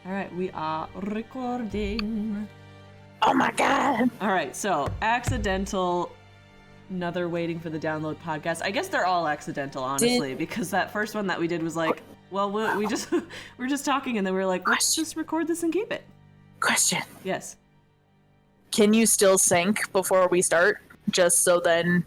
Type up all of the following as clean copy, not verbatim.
All right, we are recording. Oh my god. All right, so accidental. Another waiting for the download podcast. I guess they're all accidental, honestly, because that first one that we did was like, well, we just we're just talking, and then we were like, let's just record this and keep it. Question. Yes. Can you still sync before we start? Just so then...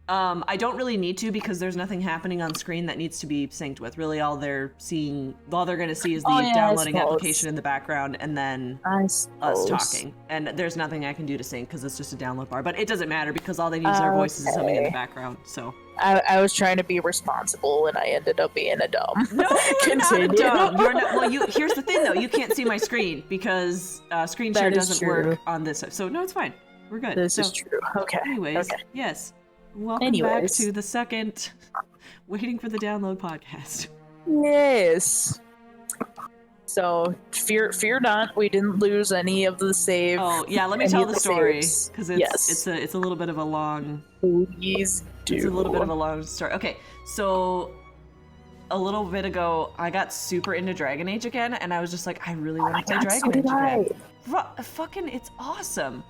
I don't really need to because there's nothing happening on screen that needs to be synced with. Really, all they're going to see is the downloading application in the background and then us talking. And there's nothing I can do to sync because it's just a download bar. But it doesn't matter because all they need is our voices and something in the background. So I was trying to be responsible and I ended up being a dumb. No, you're not a dumb. You're not, well, here's the thing though. You can't see my screen because screen share doesn't work on this side. So no, it's fine. We're good. This is true. Okay. Anyways, yes. Welcome back to the second Waiting for the Download podcast. Yes. So, fear not, we didn't lose any of the save. Oh, yeah, let me tell the story, because it's a little bit of a long... Please do. It's a little bit of a long story. Okay, so a little bit ago, I got super into Dragon Age again, and I was just like, I really want to play Dragon Age again. Fucking, it's awesome.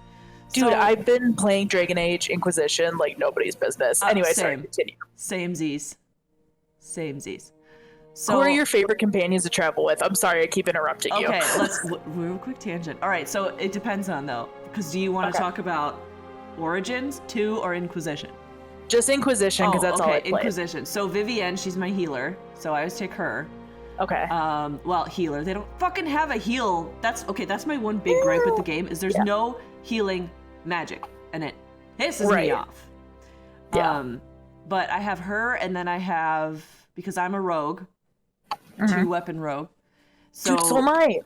Dude, I've been playing Dragon Age Inquisition like nobody's business. Anyway, sorry, continue. Same Z's. So, who are your favorite companions to travel with? I'm sorry, I keep interrupting you. Okay, let's real quick tangent. All right, so it depends on though, because do you want to talk about Origins 2 or Inquisition? Just Inquisition, because that's all I play. Inquisition. So Vivienne, she's my healer, so I always take her. Okay. Well, healer. They don't fucking have a heal. That's my one big gripe with the game is there's no healing magic, and it pisses me off. Yeah. But I have her, and then I have, because I'm a rogue, 2-weapon rogue. So, dude, so am I.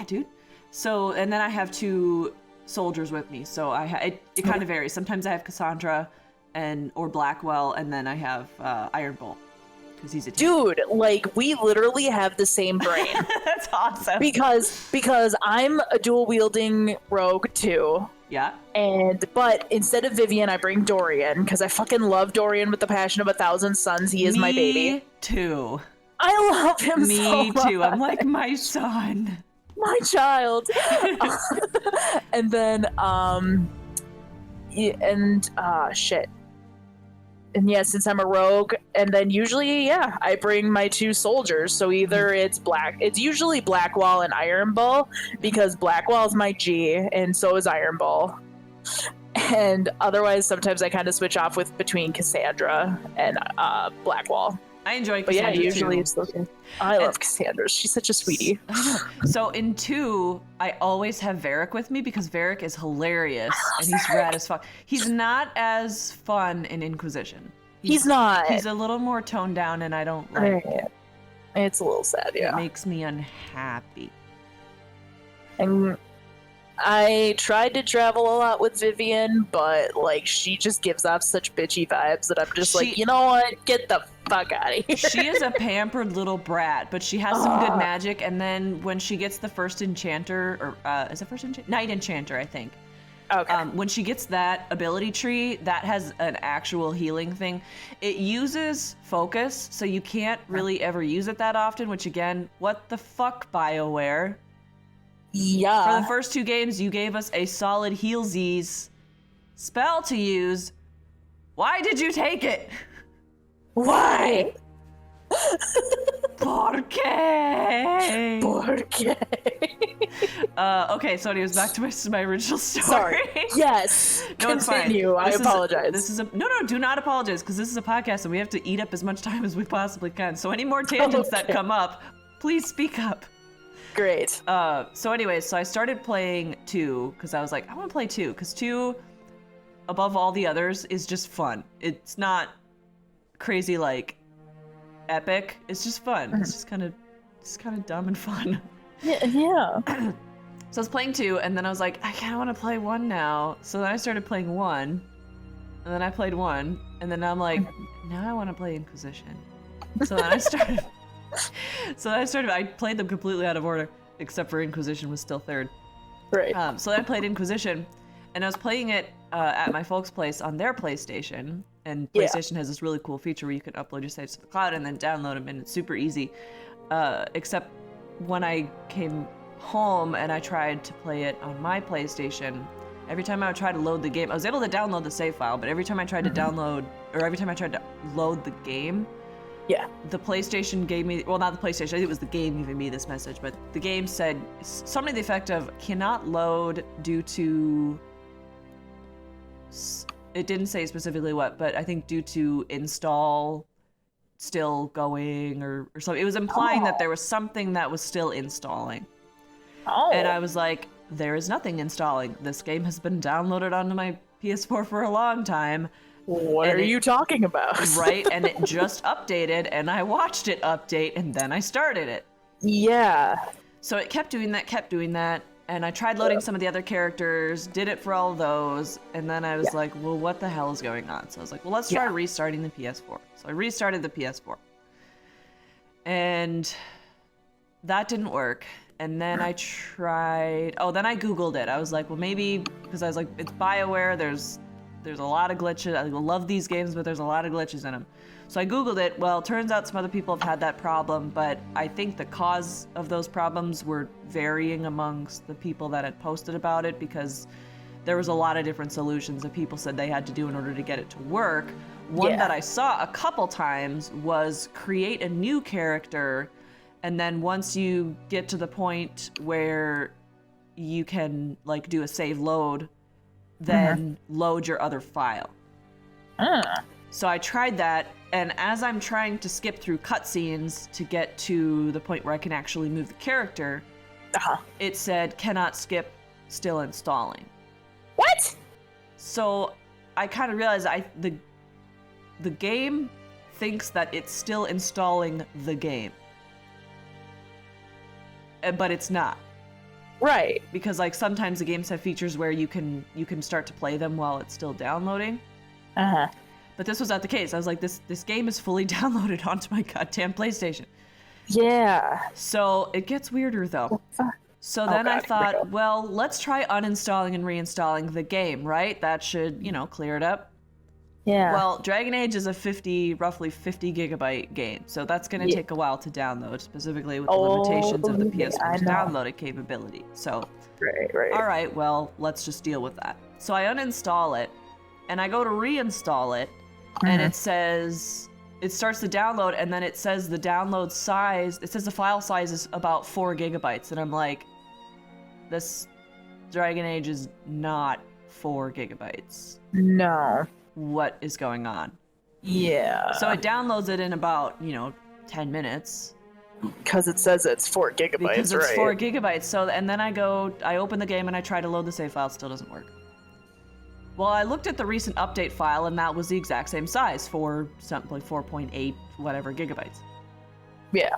Dude. So, and then I have 2 soldiers with me. So it kind of varies. Sometimes I have Cassandra or Blackwell, and then I have Iron Bull. He's a dude, like we literally have the same brain. That's awesome. Because I'm a dual wielding rogue too. Yeah. But instead of Vivienne, I bring Dorian because I fucking love Dorian with the passion of 1,000 suns. He is my baby. Me too. I love him so much. Me too. I'm like my son. My child. And then shit. And yeah, since I'm a rogue, and then usually, I bring my 2 soldiers. So either it's usually Blackwall and Iron Bull, because Blackwall's my G, and so is Iron Bull. And otherwise, sometimes I kind of switch off between Cassandra and Blackwall. I enjoy Cassandra too. Usually too. It's okay. I love Cassandra. She's such a sweetie. So in 2, I always have Varric with me because Varric is hilarious and he's rad as fuck. He's not as fun in Inquisition. He's not. He's a little more toned down, and I don't like it. It's a little sad, yeah. It makes me unhappy. And I tried to travel a lot with Vivienne, but like she just gives off such bitchy vibes that I'm just like, you know what? Get the fuck out of here. She is a pampered little brat, but she has some good magic. And then when she gets the first enchanter, or is it first enchanter? Night enchanter, I think. Okay. When she gets that ability tree, that has an actual healing thing. It uses focus, so you can't really ever use it that often. Which again, what the fuck, BioWare? Yeah. For the first 2 games, you gave us a solid healsies spell to use. Why did you take it? Why? ¿Por qué? Okay, so anyways, back to my original story. Sorry. Yes. No, continue. I apologize. No, do not apologize, because this is a podcast and we have to eat up as much time as we possibly can. So any more tangents that come up, please speak up. Great. So anyways, so I started playing 2 because I was like, I want to play 2 because 2, above all the others, is just fun. It's not crazy like epic. It's just fun. It's just kind of dumb and fun. Yeah. So I was playing 2, and then I was like, I kind of want to play 1 now. So then I started playing 1, and then I played 1, and then I'm like, now I want to play Inquisition. So then I started. I played them completely out of order, except for Inquisition was still 3rd. Right. So then I played Inquisition, and I was playing it at my folks' place on their PlayStation. And PlayStation has this really cool feature where you can upload your saves to the cloud and then download them, and it's super easy. Except when I came home and I tried to play it on my PlayStation, every time I would try to load the game, I was able to download the save file, but every time I tried to every time I tried to load the game, the PlayStation gave me, well, not the PlayStation, I think it was the game giving me this message, but the game said something to the effect of cannot load due to, it didn't say specifically what, but I think due to install still going or something. It was implying that there was something that was still installing. And I was like, there is nothing installing. This game has been downloaded onto my PS4 for a long time. What are you talking about? Right, and it just updated, and I watched it update, and then I started it. Yeah. So it kept doing that, and I tried loading some of the other characters, did it for all of those, and then I was like, well, what the hell is going on? So I was like, well, let's try restarting the PS4. So I restarted the PS4. And that didn't work. And then I tried, then I Googled it. I was like, well, maybe, because I was like, it's BioWare, there's a lot of glitches. I love these games, but there's a lot of glitches in them. So I Googled it. Well, turns out some other people have had that problem, but I think the cause of those problems were varying amongst the people that had posted about it, because there was a lot of different solutions that people said they had to do in order to get it to work. One that I saw a couple times was create a new character, and then once you get to the point where you can like do a save load, then load your other file. So I tried that, and as I'm trying to skip through cutscenes to get to the point where I can actually move the character, it said cannot skip, still installing. What? So I kind of realized the game thinks that it's still installing the game, but it's not. Right. Because like sometimes the games have features where you can start to play them while it's still downloading. But this was not the case. I was like, this game is fully downloaded onto my goddamn PlayStation. Yeah. So it gets weirder though. So then I thought, well, let's try uninstalling and reinstalling the game, right? That should, clear it up. Yeah. Well, Dragon Age is a roughly 50 gigabyte game, so that's going to take a while to download, specifically with the limitations of the PS4's downloaded capability. So, right. All right, well, let's just deal with that. So I uninstall it, and I go to reinstall it, and it says, it starts to download, and then it says the download size, it says the file size is about 4 gigabytes, and I'm like, this Dragon Age is not 4 gigabytes. No. What is going on? Yeah. So it downloads it in about, 10 minutes. Because it says it's 4 gigabytes, because it's 4 gigabytes. So, and then I open the game and I try to load the save file. It still doesn't work. Well, I looked at the recent update file and that was the exact same size, for something like 4.8 whatever gigabytes. Yeah.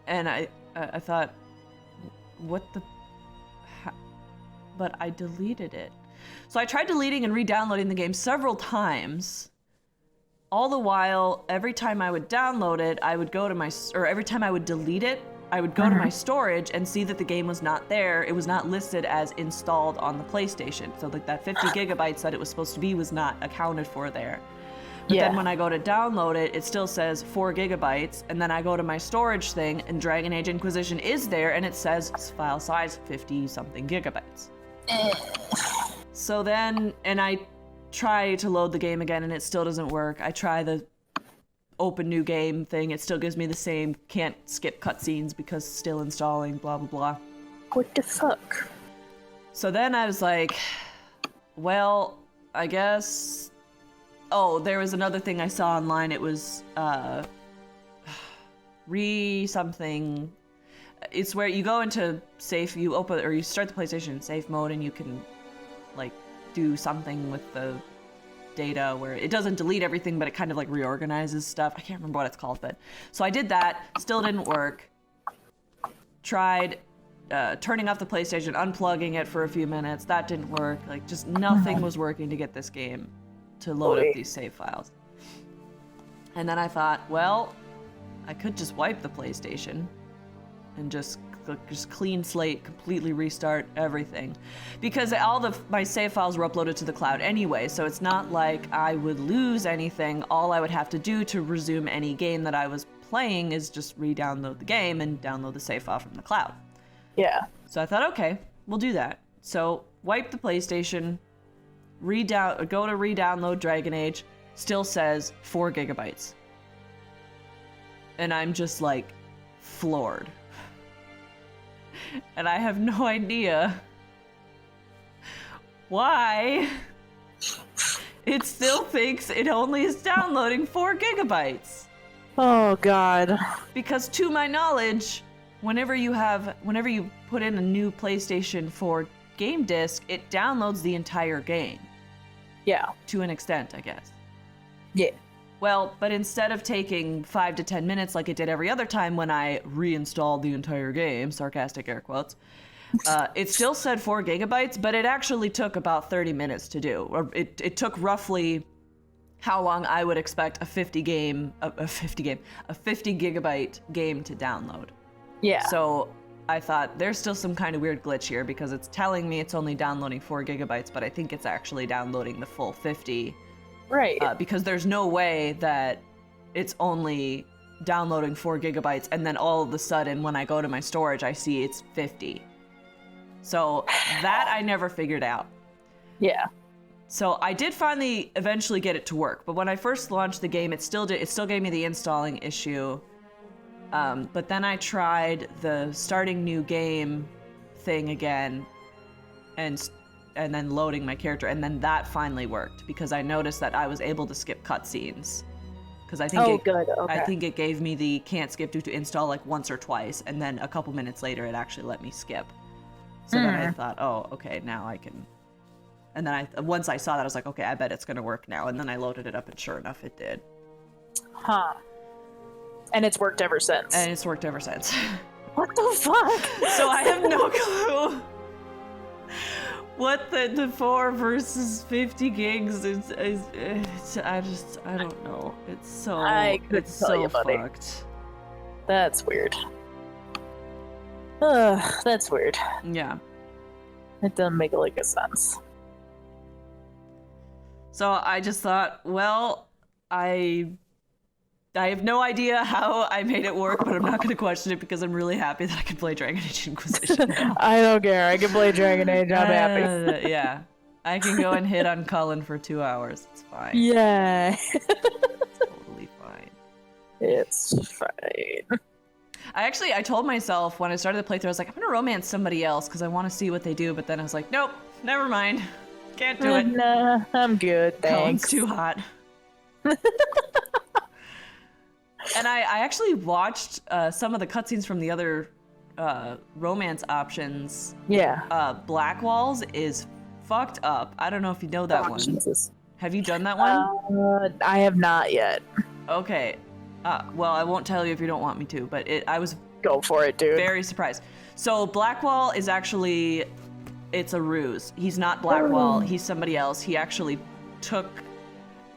And I thought, what the... But I deleted it. So I tried deleting and re-downloading the game several times. All the while, every time I would download it, I would go to every time I would delete it, I would go to my storage and see that the game was not there. It was not listed as installed on the PlayStation. So like that 50 gigabytes that it was supposed to be was not accounted for there. But then when I go to download it, it still says 4 gigabytes. And then I go to my storage thing and Dragon Age Inquisition is there and it says file size 50 something gigabytes. So then, and I try to load the game again and it still doesn't work. I try the open new game thing. It still gives me the same can't skip cutscenes because still installing, blah, blah, blah. What the fuck? So then I was like, well, I guess... Oh, there was another thing I saw online. It was something. It's where you go into safe, you open, or you start the PlayStation in safe mode and you can like do something with the data where it doesn't delete everything, but it kind of like reorganizes stuff. I can't remember what it's called, but so I did that, still didn't work. Tried turning off the PlayStation, unplugging it for a few minutes, that didn't work. Like just nothing was working to get this game to load up these save files. And then I thought, well, I could just wipe the PlayStation and just clean slate, completely restart everything, because my save files were uploaded to the cloud anyway, so it's not like I would lose anything. All I would have to do to resume any game that I was playing is just re-download the game and download the save file from the cloud. Yeah. So I thought, okay, we'll do that. So wipe the PlayStation, go to re-download Dragon Age, still says 4 gigabytes. And I'm just like floored. And I have no idea why it still thinks it only is downloading 4 gigabytes. Oh God. Because to my knowledge, whenever you put in a new PlayStation 4 game disc, it downloads the entire game. Yeah. To an extent, I guess. Yeah. Well, but instead of taking 5 to 10 minutes like it did every other time when I reinstalled the entire game, sarcastic air quotes, it still said 4 gigabytes, but it actually took about 30 minutes to do. Or it took roughly how long I would expect a 50 gigabyte game to download. Yeah. So I thought there's still some kind of weird glitch here because it's telling me it's only downloading 4 gigabytes, but I think it's actually downloading the full 50. Right. Because there's no way that it's only downloading 4 gigabytes and then all of a sudden when I go to my storage, I see it's 50. So that I never figured out. Yeah. So I did finally eventually get it to work, but when I first launched the game, it still gave me the installing issue. But then I tried the starting new game thing again, and then loading my character, and then that finally worked because I noticed that I was able to skip cutscenes. Because I think good. Okay. I think it gave me the can't skip due to install like once or twice, and then a couple minutes later it actually let me skip. So then I thought, oh, okay, now I can. And then once I saw that, I was like, okay, I bet it's gonna work now. And then I loaded it up, and sure enough, it did. Huh. And it's worked ever since. And it's worked ever since. What the fuck? So I have no clue what the 4 versus 50 gigs is. I don't know. It's so fucked. That's weird. That's weird. Yeah. It doesn't make like a sense. So I just thought, well, I have no idea how I made it work, but I'm not going to question it because I'm really happy that I can play Dragon Age Inquisition now. I don't care. I can play Dragon Age. I'm happy. Yeah. I can go and hit on Cullen for 2 hours. It's fine. Yeah. It's totally fine. It's fine. I told myself when I started the playthrough, I was like, I'm going to romance somebody else because I want to see what they do. But then I was like, nope, never mind. Can't do it. Nah, I'm good. Thanks. Cullen's too hot. And I actually watched some of the cutscenes from the other romance options. Yeah. Black Walls is fucked up. I don't know if you know that one. Jesus. Have you done that one? I have not yet. Okay. Well, I won't tell you if you don't want me to, but I was go for it, dude. Very surprised. So Blackwall is actually, it's a ruse. He's not Blackwall. He's somebody else. He actually took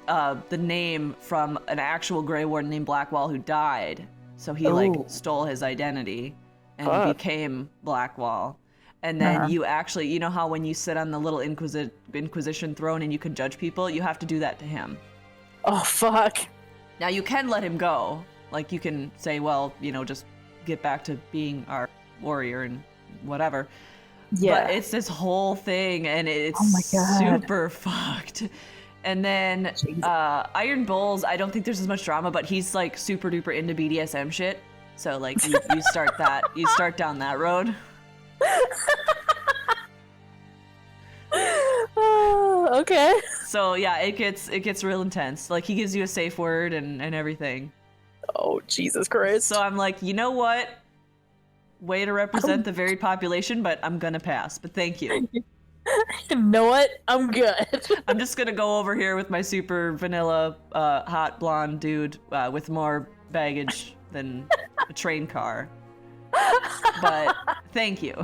the name from an actual Grey Warden named Blackwall who died. So he stole his identity and became Blackwall. And then you actually, you know how when you sit on the little Inquisition throne and you can judge people, you have to do that to him. Oh, fuck. Now you can let him go. Like you can say, well, just get back to being our warrior and whatever. Yeah. But it's this whole thing and it's super fucked. And then Iron Bulls, I don't think there's as much drama, but he's like super duper into BDSM shit. So like you start you start down that road. Okay. So yeah, it gets real intense. Like he gives you a safe word and everything. Oh, Jesus Christ. So I'm like, you know what? Way to represent the varied population, but I'm gonna pass. But thank you. You know what? I'm good. I'm just gonna go over here with my super vanilla hot blonde dude with more baggage than a train car. But thank you.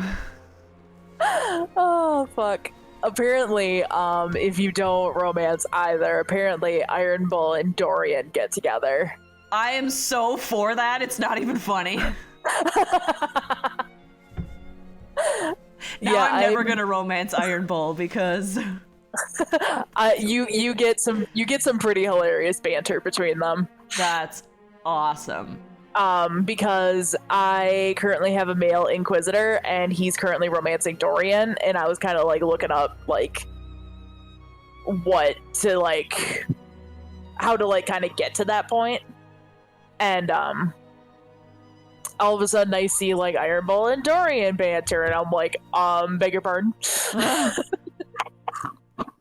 Oh, fuck. Apparently, if you don't romance either, apparently Iron Bull and Dorian get together. I am so for that, it's not even funny. Now I'm never gonna romance Iron Bull because you get some pretty hilarious banter between them. That's awesome. because I currently have a male Inquisitor, and he's currently romancing Dorian, and I was kind of like looking up like what to like, how to like kind of get to that point, and all of a sudden I see like Iron Bull and Dorian banter, and I'm like, beg your pardon.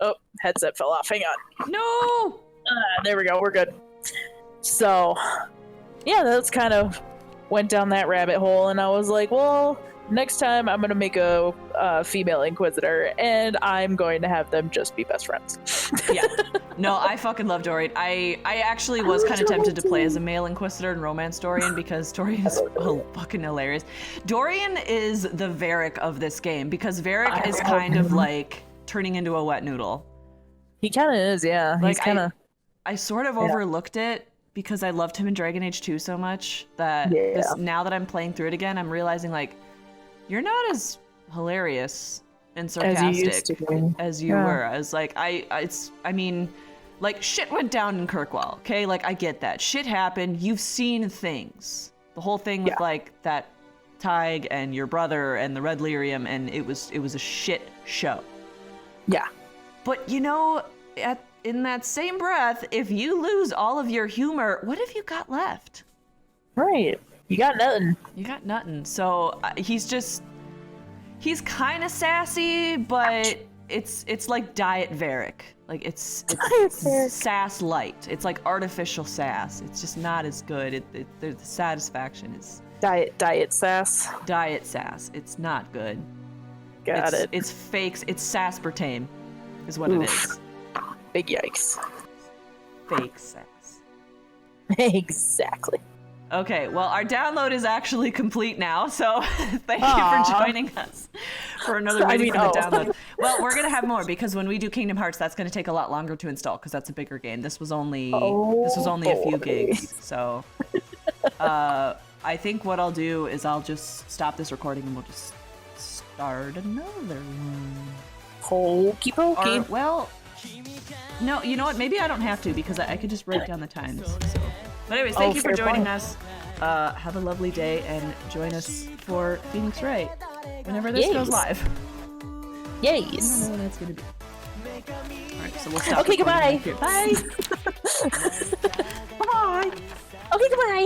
Oh, headset fell off. Hang on. No. There we go. We're good. So, yeah, that's kind of went down that rabbit hole, and I was like, well, next time I'm gonna make a female Inquisitor, and I'm going to have them just be best friends. Yeah. No, I fucking love Dorian. I actually was kind of tempted to play as a male Inquisitor and romance Dorian because Dorian is fucking hilarious. Dorian is the Varric of this game because Varric is kind of like turning into a wet noodle. He kind of is, yeah. Like, he's kind of. I sort of overlooked it because I loved him in Dragon Age 2 so much that now that I'm playing through it again, I'm realizing like you're not as hilarious and sarcastic as you were. I was like, I mean, like shit went down in Kirkwall. Okay, like I get that shit happened. You've seen things. The whole thing with like that Tig and your brother and the Red Lyrium, and it was a shit show. Yeah. But you know, in that same breath, if you lose all of your humor, what have you got left? Right. You got nothing. You got nothing. So he's he's kind of sassy, but it's like Diet Varric. Like it's sass light. It's like artificial sass. It's just not as good. The satisfaction is diet sass. Diet sass. It's not good. Got it. It's fakes. It's saspartame, is what it is. Big yikes. Fake sass. Exactly. Okay, well, our download is actually complete now, so thank you for joining us for another video for the download. Well, we're going to have more, because when we do Kingdom Hearts, that's going to take a lot longer to install, because that's a bigger game. This was only a few gigs, so I think what I'll do is I'll just stop this recording, and we'll just start another one. Hokey pokey. Well, no, you know what? Maybe I don't have to, because I could just write down the times. So. But anyways, thank you for joining us. Have a lovely day, and join us for Phoenix Wright whenever this goes live. Yes. I don't know when that's going to be. All right, so we'll stop. Okay, goodbye. Bye. Bye. Okay, goodbye.